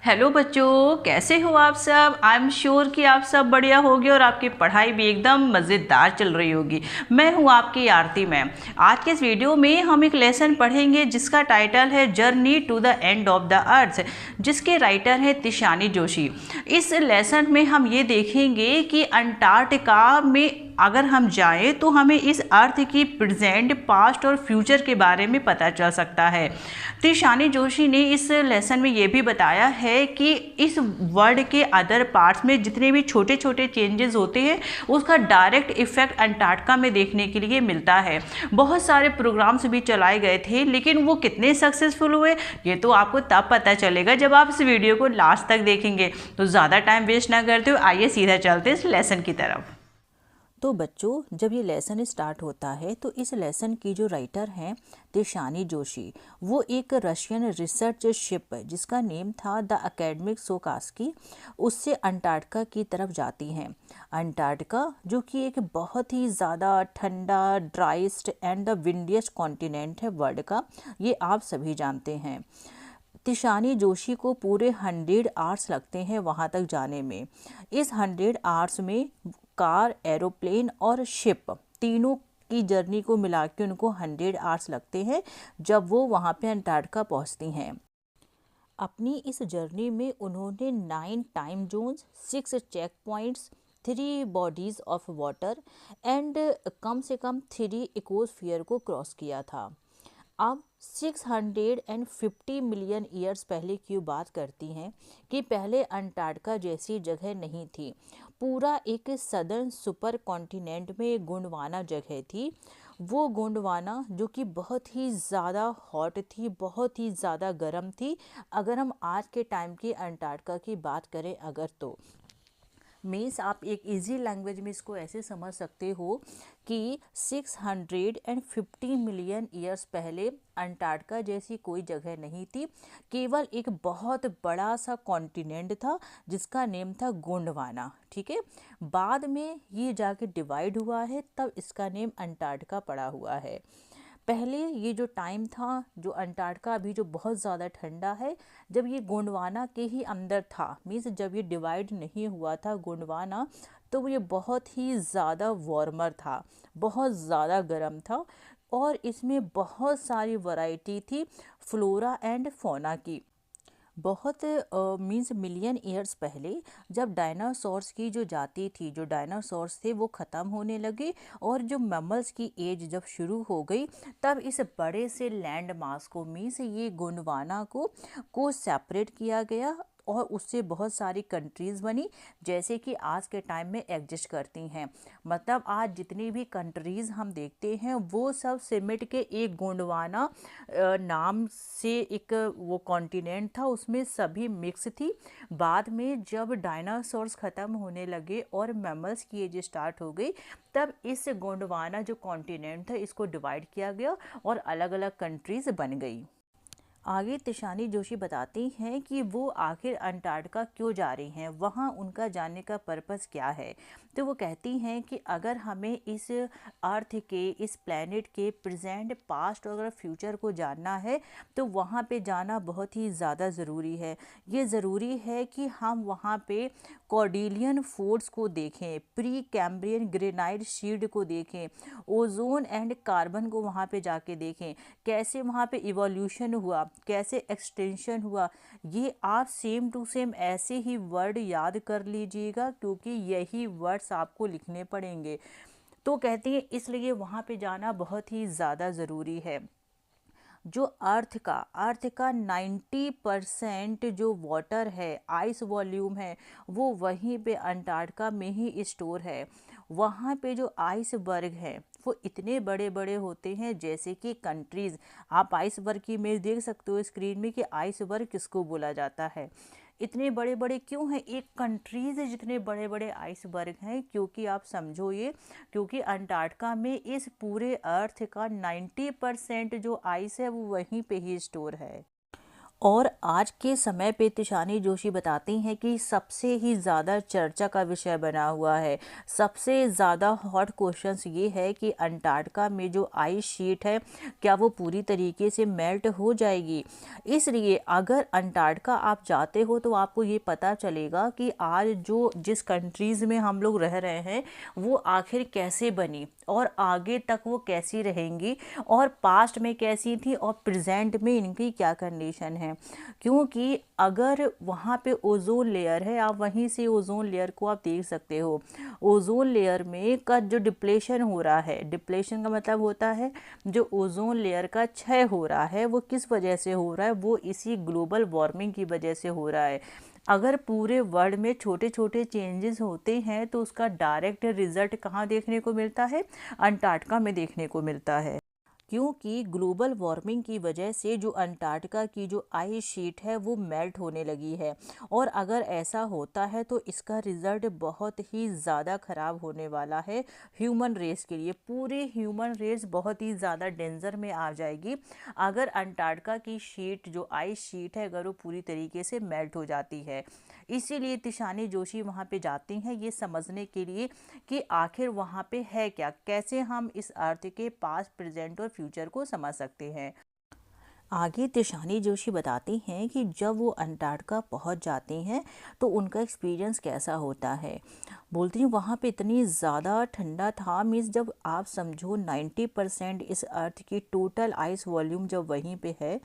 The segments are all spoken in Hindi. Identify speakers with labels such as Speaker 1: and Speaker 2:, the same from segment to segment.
Speaker 1: हेलो बच्चों, कैसे हो आप सब। आई एम श्योर कि आप सब बढ़िया होगे और आपकी पढ़ाई भी एकदम मज़ेदार चल रही होगी। मैं हूं आपकी आरती मैम। आज के इस वीडियो में हम एक लेसन पढ़ेंगे जिसका टाइटल है journey to the end of the earth, जिसके राइटर हैं तिशानी जोशी। इस लेसन में हम ये देखेंगे कि अंटार्कटिका में अगर हम जाएं तो हमें इस अर्थ की प्रेजेंट, पास्ट और फ्यूचर के बारे में पता चल सकता है। तिशानी जोशी ने इस लेसन में ये भी बताया है कि इस वर्ल्ड के अदर पार्ट्स में जितने भी छोटे छोटे चेंजेस होते हैं उसका डायरेक्ट इफेक्ट अंटार्कटिका में देखने के लिए मिलता है। बहुत सारे प्रोग्राम्स भी चलाए गए थे, लेकिन वो कितने सक्सेसफुल हुए ये तो आपको तब पता चलेगा जब आप इस वीडियो को लास्ट तक देखेंगे। तो ज़्यादा टाइम वेस्ट ना करते हुए आइए सीधा चलते इस लेसन की तरफ।
Speaker 2: तो बच्चों, जब ये लेसन स्टार्ट होता है तो इस लेसन की जो राइटर हैं तिशानी जोशी, वो एक रशियन रिसर्च शिप जिसका नेम था द अकेडमिक सोकास्की, उससे अंटार्कटिका की तरफ जाती हैं। अंटार्कटिका जो कि एक बहुत ही ज़्यादा ठंडा, ड्राइस्ट एंड द विंडिएस्ट कॉन्टिनेंट है वर्ल्ड का, ये आप सभी जानते हैं। तिशानी जोशी को पूरे 100 आवर्स लगते हैं वहाँ तक जाने में। इस 100 आवर्स में कार, एरोप्लेन और शिप तीनों की जर्नी को मिला के उनको 100 आवर्स लगते हैं जब वो वहाँ पे अंटार्कटिका पहुँचती हैं। अपनी इस जर्नी में उन्होंने 9 time zones, 6 check points, 3 bodies of water and कम से कम 3 इकोस्फीयर को क्रॉस किया था। अब 650 मिलियन ईयर्स पहले की बात करती हैं कि पहले अंटार्कटिका जैसी जगह नहीं थी। पूरा एक सदर्न सुपर कॉन्टिनेंट में गोंडवाना जगह थी। वो गोंडवाना जो कि बहुत ही ज़्यादा हॉट थी, बहुत ही ज़्यादा गर्म थी। अगर हम आज के टाइम की अंटार्कटिका की बात करें अगर तो मीन्स आप एक इजी लैंग्वेज में इसको ऐसे समझ सकते हो कि 650 मिलियन ईयर्स पहले अंटार्कटिका जैसी कोई जगह नहीं थी। केवल एक बहुत बड़ा सा कॉन्टिनेंट था जिसका नेम था गोंडवाना। ठीक है, बाद में ये जाके डिवाइड हुआ है, तब इसका नेम अंटार्कटिका पड़ा हुआ है। पहले ये जो टाइम था, जो अंटार्कटिका अभी जो बहुत ज़्यादा ठंडा है, जब ये गोंडवाना के ही अंदर था, मीन्स जब ये डिवाइड नहीं हुआ था गोंडवाना, तो ये बहुत ही ज़्यादा वार्मर था, बहुत ज़्यादा गर्म था और इसमें बहुत सारी वैरायटी थी फ्लोरा एंड फौना की। बहुत मीन्स मिलियन ईयर्स पहले जब डायनासोर्स की जो जाति थी, जो डायनासोर्स थे वो ख़त्म होने लगे और जो मैमल्स की एज जब शुरू हो गई, तब इस बड़े से लैंड मास को, मीन्स ये गोंडवाना को सेपरेट किया गया और उससे बहुत सारी कंट्रीज़ बनी, जैसे कि आज के टाइम में एग्जिस्ट करती हैं। मतलब आज जितनी भी कंट्रीज़ हम देखते हैं वो सब सिमट के एक गोंडवाना नाम से एक वो कॉन्टिनेंट था, उसमें सभी मिक्स थी। बाद में जब डायनासोर्स ख़त्म होने लगे और मैमल्स की एज स्टार्ट हो गई, तब इस गोंडवाना जो कॉन्टिनेंट था इसको डिवाइड किया गया और अलग अलग कंट्रीज़ बन गई। आगे तिशानी जोशी बताती हैं कि वो आखिर अंटार्कटिका क्यों जा रही हैं, वहाँ उनका जाने का पर्पस क्या है। तो वो कहती हैं कि अगर हमें इस अर्थ के, इस प्लेनेट के प्रेजेंट, पास्ट और फ्यूचर को जानना है तो वहाँ पे जाना बहुत ही ज़्यादा ज़रूरी है। ये ज़रूरी है कि हम वहाँ पे कॉर्डिलियन फोर्स को देखें, प्री कैम्ब्रियन ग्रेनाइट शील्ड को देखें, ओजोन एंड कार्बन को वहाँ पे जाके देखें, कैसे वहाँ पे इवोल्यूशन हुआ, कैसे एक्सटेंशन हुआ। ये आप सेम टू सेम ऐसे ही वर्ड याद कर लीजिएगा, क्योंकि यही वर्ड्स आपको लिखने पड़ेंगे। तो कहते हैं इसलिए वहाँ पे जाना बहुत ही ज़्यादा ज़रूरी है। जो अर्थ का 90% जो वाटर है, आइस वॉल्यूम है, वो वहीं पे अंटार्कटिका में ही स्टोर है। वहाँ पे जो आइसबर्ग हैं वो इतने बड़े बड़े होते हैं जैसे कि कंट्रीज़। आप आइसबर्ग की इमेज देख सकते हो स्क्रीन में कि आइसबर्ग किसको बोला जाता है। इतने बड़े बड़े क्यों हैं, एक कंट्रीज जितने बड़े बड़े आइसबर्ग हैं, क्योंकि आप समझो ये, क्योंकि अंटार्कटिका में इस पूरे अर्थ का 90% जो आइस है वो वहीं पे ही स्टोर है। और आज के समय पे तिशानी जोशी बताती हैं कि सबसे ही ज़्यादा चर्चा का विषय बना हुआ है, सबसे ज़्यादा हॉट क्वेश्चंस ये है कि अंटार्कटिका में जो आइस शीट है क्या वो पूरी तरीके से मेल्ट हो जाएगी। इसलिए अगर अंटार्कटिका आप जाते हो तो आपको ये पता चलेगा कि आज जो जिस कंट्रीज़ में हम लोग रह रहे हैं वो आखिर कैसे बनी और आगे तक वो कैसी रहेंगी और पास्ट में कैसी थी और प्रेजेंट में इनकी क्या कंडीशन है। क्योंकि अगर वहाँ पे ओजोन लेयर है, आप वहीं से ओजोन लेयर को आप देख सकते हो। ओजोन लेयर में का जो डिप्लेशन हो रहा है, डिप्लेशन का मतलब होता है जो ओजोन लेयर का क्षय हो रहा है, वो किस वजह से हो रहा है, वो इसी ग्लोबल वार्मिंग की वजह से हो रहा है। अगर पूरे वर्ल्ड में छोटे छोटे चेंजेस होते हैं तो उसका डायरेक्ट रिजल्ट कहाँ देखने को मिलता है, अंटार्कटिका में देखने को मिलता है। क्योंकि ग्लोबल वार्मिंग की वजह से जो अंटार्कटिका की जो आइस शीट है वो मेल्ट होने लगी है और अगर ऐसा होता है तो इसका रिजल्ट बहुत ही ज़्यादा ख़राब होने वाला है ह्यूमन रेस के लिए। पूरी ह्यूमन रेस बहुत ही ज़्यादा डेंजर में आ जाएगी अगर अंटार्कटिका की शीट जो आइस शीट है अगर वो पूरी तरीके से मेल्ट हो जाती है। इसीलिए तिशानी जोशी वहाँ पे जाती हैं ये समझने के लिए कि आखिर वहाँ पे है क्या, कैसे हम इस अर्थ के पास्ट प्रेजेंट और फ्यूचर को समझ सकते हैं। आगे तिशानी जोशी बताती हैं कि जब वो अंटार्कटिका पहुंच जाती हैं तो उनका एक्सपीरियंस कैसा होता है। बोलती हैं वहाँ पे इतनी ज़्यादा ठंडा था, मीन्स जब आप समझो 90% इस अर्थ की टोटल आइस वॉल्यूम जब वहीं पे है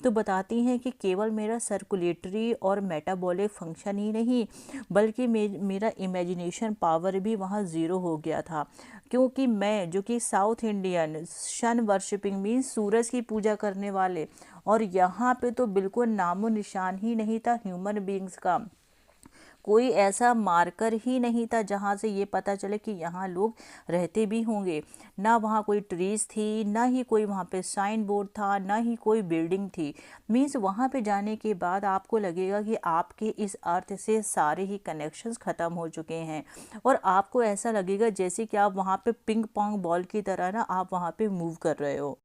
Speaker 2: तो बताती हैं कि केवल मेरा सर्कुलेटरी और मेटाबॉलिक फंक्शन ही नहीं बल्कि मेरा इमेजिनेशन पावर भी वहाँ ज़ीरो हो गया था। क्योंकि मैं जो कि साउथ इंडियन सन वर्शिपिंग मीन्स सूरज की पूजा करने वाले, और यहाँ पे तो बिल्कुल नामो निशान ही नहीं था ह्यूमन बीइंग्स का। कोई ऐसा मार्कर ही नहीं था जहाँ से ये पता चले कि यहाँ लोग रहते भी होंगे। ना वहाँ कोई ट्रीज थी, ना ही कोई वहाँ पे साइन बोर्ड था, ना ही कोई बिल्डिंग थी। मीन्स वहाँ पे जाने के बाद आपको लगेगा कि आपके इस अर्थ से सारे ही कनेक्शंस ख़त्म हो चुके हैं और आपको ऐसा लगेगा जैसे कि आप वहाँ पे पिंग पोंग बॉल की तरह ना आप वहाँ पे मूव कर रहे हो।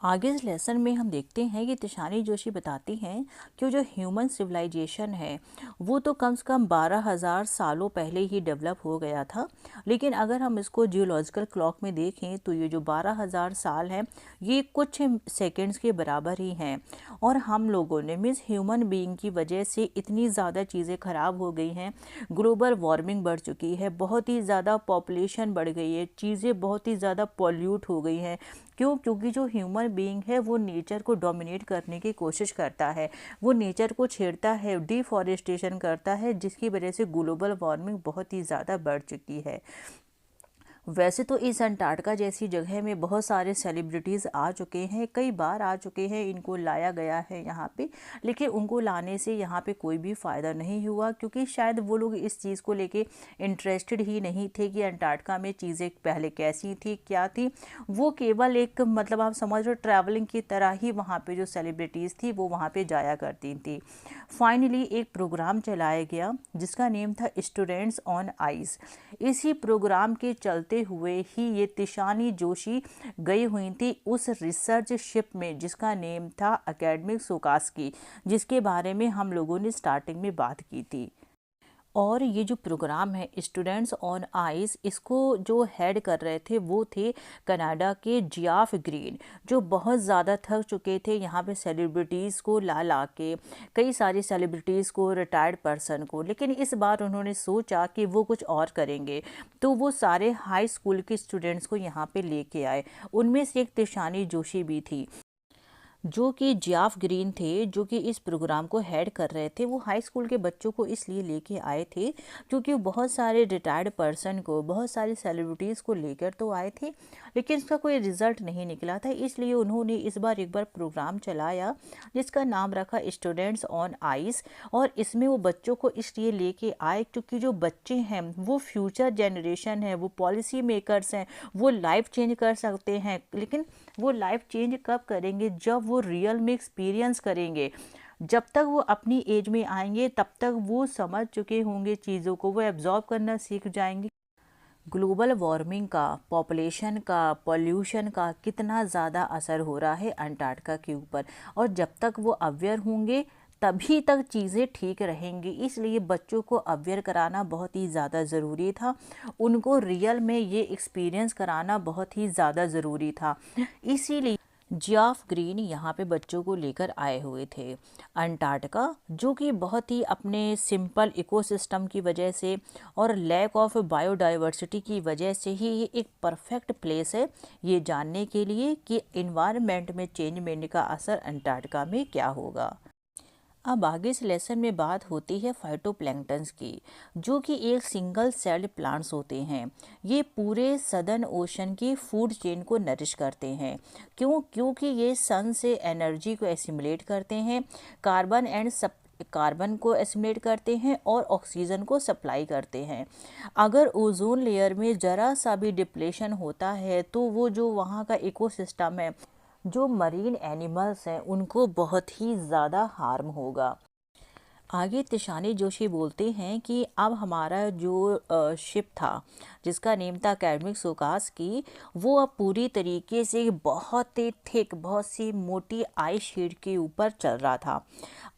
Speaker 2: आगे इस लेसन में हम देखते हैं कि तिशानी जोशी बताती हैं कि जो ह्यूमन सिविलाइजेशन है वो तो कम से कम 12,000 सालों पहले ही डेवलप हो गया था। लेकिन अगर हम इसको जियोलॉजिकल क्लॉक में देखें तो ये जो 12,000 साल हैं ये कुछ सेकंड्स के बराबर ही हैं। और हम लोगों ने मीन्स ह्यूमन बीइंग की वजह से इतनी ज़्यादा चीज़ें ख़राब हो गई हैं, ग्लोबल वार्मिंग बढ़ चुकी है, बहुत ही ज़्यादा पॉपुलेशन बढ़ गई है, चीज़ें बहुत ही ज़्यादा पॉल्यूट हो गई हैं। क्योंकि जो ह्यूमन बीइंग है वो नेचर को डोमिनेट करने की कोशिश करता है, वो नेचर को छेड़ता है, डिफॉरेस्टेशन करता है, जिसकी वजह से ग्लोबल वार्मिंग बहुत ही ज़्यादा बढ़ चुकी है। वैसे तो इस अंटार्कटिका जैसी जगह में बहुत सारे सेलिब्रिटीज़ आ चुके हैं, कई बार आ चुके हैं, इनको लाया गया है यहाँ पे, लेकिन उनको लाने से यहाँ पे कोई भी फ़ायदा नहीं हुआ क्योंकि शायद वो लोग इस चीज़ को लेके इंटरेस्टेड ही नहीं थे कि अंटार्कटिका में चीज़ें पहले कैसी थी क्या थी। वो केवल एक मतलब आप समझ लो ट्रैवलिंग की तरह ही वहाँ पर जो सेलिब्रिटीज़ थी वो वहाँ पर जाया करती थी। फाइनली एक प्रोग्राम चलाया गया जिसका नेम था स्टूडेंट्स ऑन आइस। इसी प्रोग्राम के चलते हुए ही ये तिशानी जोशी गई हुई थी उस रिसर्च शिप में जिसका नेम था अकेडमिक सोकास्की, जिसके बारे में हम लोगों ने स्टार्टिंग में बात की थी। और ये जो प्रोग्राम है स्टूडेंट्स ऑन आइस, इसको जो हेड कर रहे थे वो थे कनाडा के जियाफ ग्रीन, जो बहुत ज़्यादा थक चुके थे यहाँ पे सेलिब्रिटीज़ को ला ला के, कई सारी सेलिब्रिटीज़ को, रिटायर्ड पर्सन को। लेकिन इस बार उन्होंने सोचा कि वो कुछ और करेंगे, तो वो सारे हाई स्कूल के स्टूडेंट्स को यहाँ पे लेके आए। उनमें से एक तिशानी जोशी भी थी जो कि जियाफ ग्रीन थे, जो कि इस प्रोग्राम को हेड कर रहे थे। वो हाई स्कूल के बच्चों को इसलिए लेके आए थे क्योंकि बहुत सारे रिटायर्ड पर्सन को, बहुत सारे सेलिब्रिटीज़ को लेकर तो आए थे, लेकिन इसका कोई रिजल्ट नहीं निकला था। इसलिए उन्होंने इस बार एक बार प्रोग्राम चलाया जिसका नाम रखा स्टूडेंट्स ऑन आइस। और इसमें वो बच्चों को इसलिए लेके आए क्योंकि जो बच्चे हैं वो फ्यूचर जनरेशन है, वो पॉलिसी मेकर्स हैं, वो लाइफ चेंज कर सकते हैं। लेकिन वो लाइफ चेंज कब करेंगे? जब वो रियल में एक्सपीरियंस करेंगे। जब तक वो अपनी एज में आएंगे तब तक वो समझ चुके होंगे चीज़ों को, वो एब्जॉर्ब करना सीख जाएंगे। ग्लोबल वार्मिंग का, पॉपुलेशन का, पॉल्यूशन का कितना ज़्यादा असर हो रहा है अंटार्कटिका के ऊपर, और जब तक वो अवेयर होंगे तभी तक चीज़ें ठीक रहेंगी। इसलिए बच्चों को अवेयर कराना बहुत ही ज़्यादा ज़रूरी था, उनको रियल में ये एक्सपीरियंस कराना बहुत ही ज़्यादा ज़रूरी था। इसीलिए जियाफ ग्रीन यहाँ पे बच्चों को लेकर आए हुए थे अंटार्कटिका, जो कि बहुत ही अपने सिंपल इकोसिस्टम की वजह से और लैक ऑफ बायोडाइवर्सिटी की वजह से ही ये एक परफेक्ट प्लेस है ये जानने के लिए कि इन्वायरमेंट में चेंज होने का असर अंटार्कटिका में क्या होगा। अब आगे इस लेसन में बात होती है फाइटोप्लैंक्टन्स की, जो कि एक सिंगल सेल्ड प्लांट्स होते हैं। ये पूरे सदर्न ओशन की फूड चेन को नरिश करते हैं। क्योंकि ये सन से एनर्जी को एसिमुलेट करते हैं, कार्बन को एसिमुलेट करते हैं और ऑक्सीजन को सप्लाई करते हैं। अगर ओजोन लेयर में ज़रा सा भी डिप्लेशन होता है तो वो जो वहाँ का इकोसिस्टम है, जो मरीन एनिमल्स हैं, उनको बहुत ही ज़्यादा हार्म होगा। आगे तिशानी जोशी बोलते हैं कि अब हमारा जो शिप था जिसका नेम था अकेडमिक सोकास की, वो अब पूरी तरीके से बहुत ही थिक, बहुत सी मोटी आइस शीट के ऊपर चल रहा था।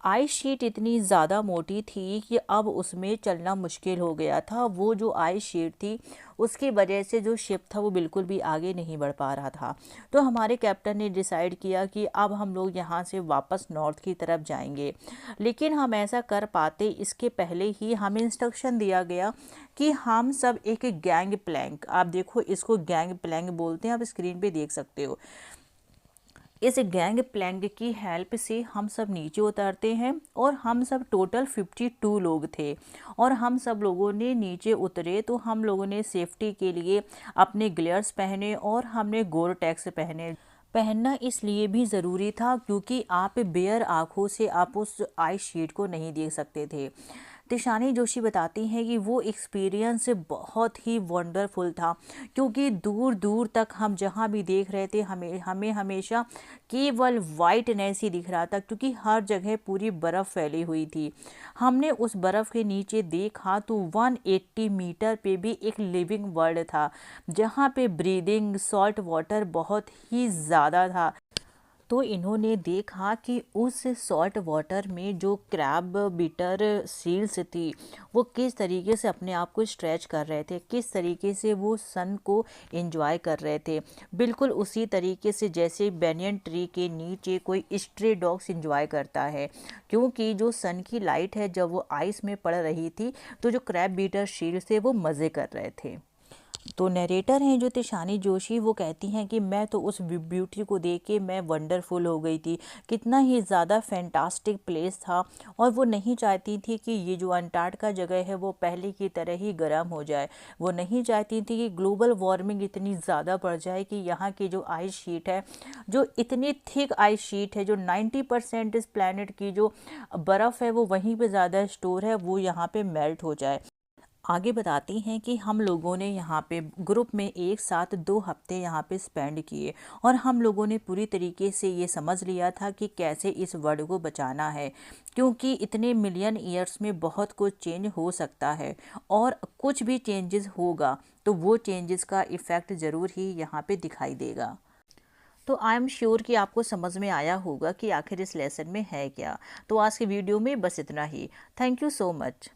Speaker 2: आइस शीट इतनी ज़्यादा मोटी थी कि अब उसमें चलना मुश्किल हो गया था। वो जो आइस शीट थी उसकी वजह से जो शिप था वो बिल्कुल भी आगे नहीं बढ़ पा रहा था। तो हमारे कैप्टन ने डिसाइड किया कि अब हम लोग यहाँ से वापस नॉर्थ की तरफ जाएंगे। लेकिन हम ऐसा कर पाते इसके पहले ही हमें इंस्ट्रक्शन दिया गया कि हम सब एक गैंग प्लैंक, आप देखो इसको गैंग प्लैंक बोलते हैं, आप स्क्रीन पे देख सकते हो। इस गैंग प्लैंक की हेल्प से हम सब नीचे उतरते हैं और हम सब टोटल 52 लोग थे और हम सब लोगों ने नीचे उतरे तो हम लोगों ने सेफ्टी के लिए अपने ग्लेयर्स पहने और हमने गोरटेक्स पहनना इसलिए भी ज़रूरी था क्योंकि आप बेयर आँखों से आप उस आइस शीट को नहीं देख सकते थे। तिशानी जोशी बताती हैं कि वो एक्सपीरियंस बहुत ही वंडरफुल था क्योंकि दूर दूर तक हम जहाँ भी देख रहे थे हमें हमेशा केवल वाइटनेस ही दिख रहा था क्योंकि हर जगह पूरी बर्फ़ फैली हुई थी। हमने उस बर्फ़ के नीचे देखा तो 180 मीटर पे भी एक लिविंग वर्ल्ड था जहाँ पे ब्रीदिंग सॉल्ट वाटर बहुत ही ज़्यादा था। तो इन्होंने देखा कि उस सॉल्ट वाटर में जो क्रैब बीटर सील्स थी वो किस तरीके से अपने आप को स्ट्रेच कर रहे थे, किस तरीके से वो सन को एंजॉय कर रहे थे, बिल्कुल उसी तरीके से जैसे बैनियन ट्री के नीचे कोई स्ट्रे डॉग्स एंजॉय करता है। क्योंकि जो सन की लाइट है जब वो आइस में पड़ रही थी तो जो क्रैब बीटर सील्स थे वो मज़े कर रहे थे। तो नरेटर हैं जो तिशानी जोशी, वो कहती हैं कि मैं तो उस ब्यूटी को देख के मैं वंडरफुल हो गई थी, कितना ही ज़्यादा फैंटास्टिक प्लेस था। और वो नहीं चाहती थी कि ये जो अंटार्कटिका जगह है वो पहले की तरह ही गर्म हो जाए। वो नहीं चाहती थी कि ग्लोबल वार्मिंग इतनी ज़्यादा बढ़ जाए कि यहाँ की जो आइस शीट है, जो इतनी थिक आइस शीट है, जो 90% इस प्लैनेट की जो बर्फ़ है वो वहीं पर ज़्यादा स्टोर है, वो यहाँ पर मेल्ट हो जाए। आगे बताती हैं कि हम लोगों ने यहाँ पे ग्रुप में एक साथ 2 हफ्ते यहाँ पे स्पेंड किए और हम लोगों ने पूरी तरीके से ये समझ लिया था कि कैसे इस वर्ल्ड को बचाना है क्योंकि इतने मिलियन ईयर्स में बहुत कुछ चेंज हो सकता है और कुछ भी चेंजेस होगा तो वो चेंजेस का इफ़ेक्ट ज़रूर ही यहाँ पे दिखाई देगा। तो आई एम श्योर कि आपको समझ में आया होगा कि आखिर इस लेसन में है क्या। तो आज के वीडियो में बस इतना ही। Thank you so much.